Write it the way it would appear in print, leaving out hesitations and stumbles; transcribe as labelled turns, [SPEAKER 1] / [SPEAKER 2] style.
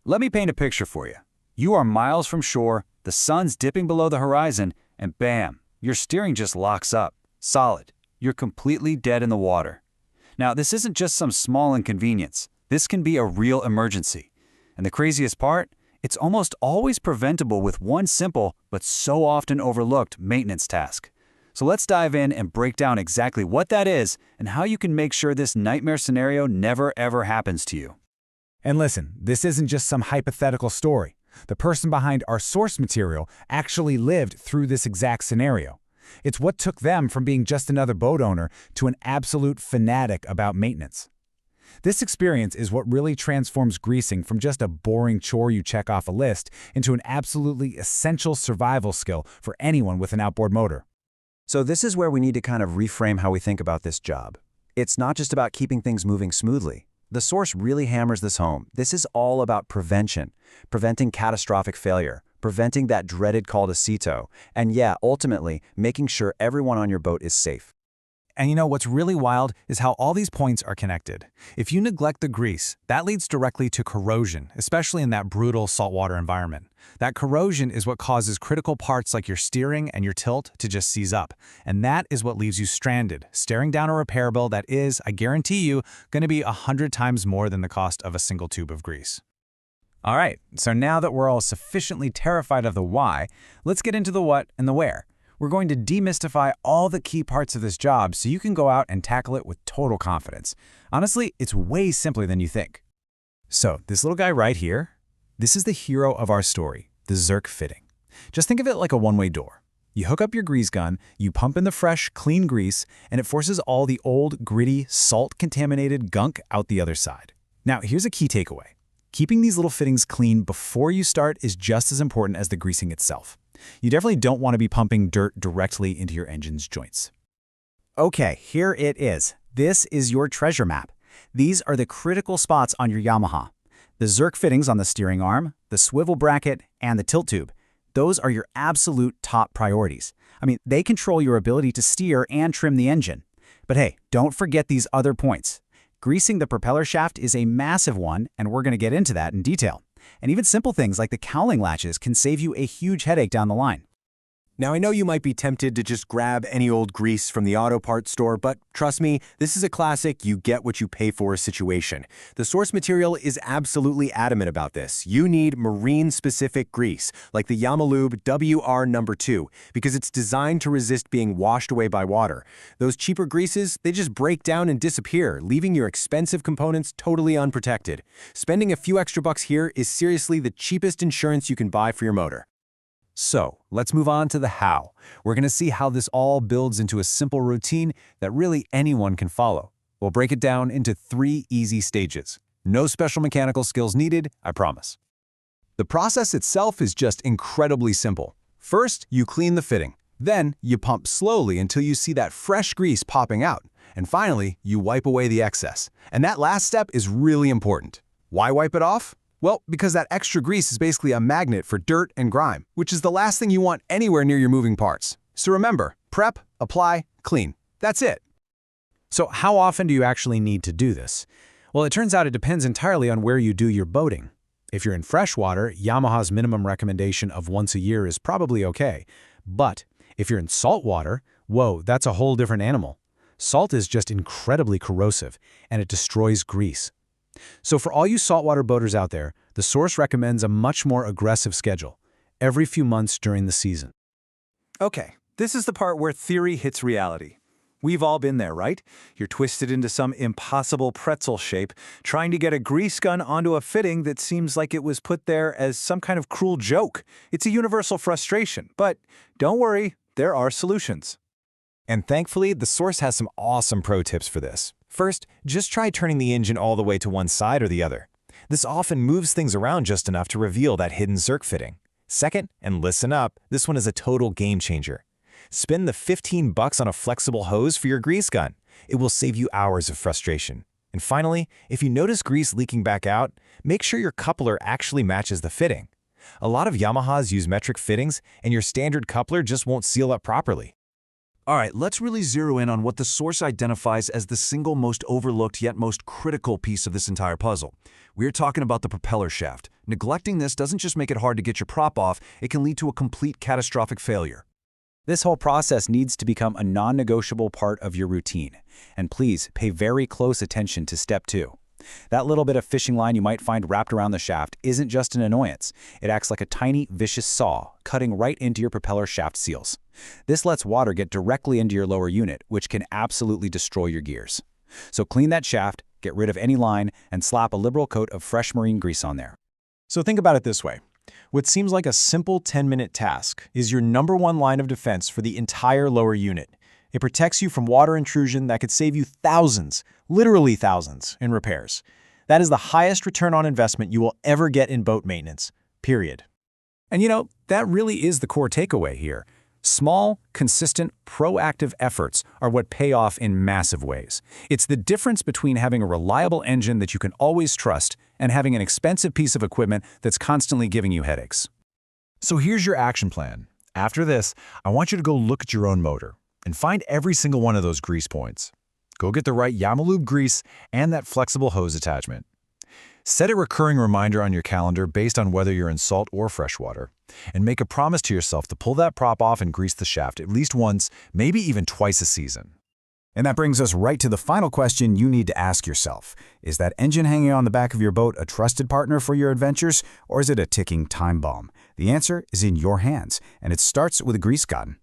[SPEAKER 1] Let me paint a picture for you. You are miles from shore, the sun's dipping below the horizon, and bam, your steering just locks up. Solid. You're completely dead in the water. Now, this isn't just some small inconvenience. This can be a real emergency. And the craziest part? It's almost always preventable with one simple, but so often overlooked, maintenance task. So let's dive in and break down exactly what that is and how you can make sure this nightmare scenario never ever happens to you.
[SPEAKER 2] And listen, this isn't just some hypothetical story. The person behind our source material actually lived through this exact scenario. It's what took them from being just another boat owner to an absolute fanatic about maintenance. This experience is what really transforms greasing from just a boring chore you check off a list into an absolutely essential survival skill for anyone with an outboard motor.
[SPEAKER 3] So this is where we need to kind of reframe how we think about this job. It's not just about keeping things moving smoothly. The source really hammers this home. This is all about prevention, preventing catastrophic failure, preventing that dreaded call to CETO, and yeah, ultimately, making sure everyone on your boat is safe.
[SPEAKER 2] And you know what's really wild is how all these points are connected. If you neglect the grease, that leads directly to corrosion, especially in that brutal saltwater environment. That corrosion is what causes critical parts like your steering and your tilt to just seize up. And that is what leaves you stranded, staring down a repair bill that is, I guarantee you, going to be 100 times more than the cost of a single tube of grease. All right, so now that we're all sufficiently terrified of the why, let's get into the what and the where. We're going to demystify all the key parts of this job so you can go out and tackle it with total confidence. Honestly, it's way simpler than you think. So, this little guy right here, this is the hero of our story, the Zerk fitting. Just think of it like a one-way door. You hook up your grease gun, you pump in the fresh, clean grease, and it forces all the old, gritty, salt-contaminated gunk out the other side. Now, here's a key takeaway. Keeping these little fittings clean before you start is just as important as the greasing itself. You definitely don't want to be pumping dirt directly into your engine's joints. Okay, here it is. This is your treasure map. These are the critical spots on your Yamaha. The Zerk fittings on the steering arm, the swivel bracket, and the tilt tube. Those are your absolute top priorities. I mean, they control your ability to steer and trim the engine. But hey, don't forget these other points. Greasing the propeller shaft is a massive one, and we're going to get into that in detail. And even simple things like the cowling latches can save you a huge headache down the line.
[SPEAKER 4] Now, I know you might be tempted to just grab any old grease from the auto parts store, but trust me, this is a classic you get what you pay for situation. The source material is absolutely adamant about this. You need marine-specific grease, like the Yamalube WR2, because it's designed to resist being washed away by water. Those cheaper greases, they just break down and disappear, leaving your expensive components totally unprotected. Spending a few extra bucks here is seriously the cheapest insurance you can buy for your motor.
[SPEAKER 1] So, let's move on to the how. We're going to see how this all builds into a simple routine that really anyone can follow. We'll break it down into 3 easy stages. No special mechanical skills needed, I promise. The process itself is just incredibly simple. First, you clean the fitting. Then, you pump slowly until you see that fresh grease popping out. And finally, you wipe away the excess. And that last step is really important. Why wipe it off? Well, because that extra grease is basically a magnet for dirt and grime, which is the last thing you want anywhere near your moving parts. So remember, prep, apply, clean. That's it.
[SPEAKER 2] So how often do you actually need to do this? Well, it turns out it depends entirely on where you do your boating. If you're in freshwater, Yamaha's minimum recommendation of once a year is probably okay. But if you're in saltwater, whoa, that's a whole different animal. Salt is just incredibly corrosive, and it destroys grease. So for all you saltwater boaters out there, the source recommends a much more aggressive schedule, every few months during the season.
[SPEAKER 5] Okay, this is the part where theory hits reality. We've all been there, right? You're twisted into some impossible pretzel shape, trying to get a grease gun onto a fitting that seems like it was put there as some kind of cruel joke. It's a universal frustration, but don't worry, there are solutions.
[SPEAKER 4] And thankfully, the source has some awesome pro tips for this. First, just try turning the engine all the way to one side or the other. This often moves things around just enough to reveal that hidden Zerk fitting. Second, and listen up, this one is a total game changer. Spend the $15 on a flexible hose for your grease gun. It will save you hours of frustration. And finally, if you notice grease leaking back out, make sure your coupler actually matches the fitting. A lot of Yamahas use metric fittings, and your standard coupler just won't seal up properly.
[SPEAKER 1] All right, let's really zero in on what the source identifies as the single most overlooked yet most critical piece of this entire puzzle. We're talking about the propeller shaft. Neglecting this doesn't just make it hard to get your prop off, it can lead to a complete catastrophic failure.
[SPEAKER 3] This whole process needs to become a non-negotiable part of your routine. And please pay very close attention to step 2. That little bit of fishing line you might find wrapped around the shaft isn't just an annoyance. It acts like a tiny, vicious saw, cutting right into your propeller shaft seals. This lets water get directly into your lower unit, which can absolutely destroy your gears. So clean that shaft, get rid of any line, and slap a liberal coat of fresh marine grease on there.
[SPEAKER 4] So think about it this way. What seems like a simple 10-minute task is your #1 line of defense for the entire lower unit. It protects you from water intrusion that could save you thousands, literally thousands, in repairs. That is the highest return on investment you will ever get in boat maintenance, period.
[SPEAKER 1] And that really is the core takeaway here. Small, consistent, proactive efforts are what pay off in massive ways. It's the difference between having a reliable engine that you can always trust and having an expensive piece of equipment that's constantly giving you headaches.
[SPEAKER 2] So here's your action plan. After this, I want you to go look at your own motor and find every single one of those grease points. Go get the right Yamalube grease and that flexible hose attachment. Set a recurring reminder on your calendar based on whether you're in salt or freshwater, and make a promise to yourself to pull that prop off and grease the shaft at least once, maybe even twice a season.
[SPEAKER 1] And that brings us right to the final question you need to ask yourself. Is that engine hanging on the back of your boat a trusted partner for your adventures, or is it a ticking time bomb? The answer is in your hands, and it starts with a grease gun.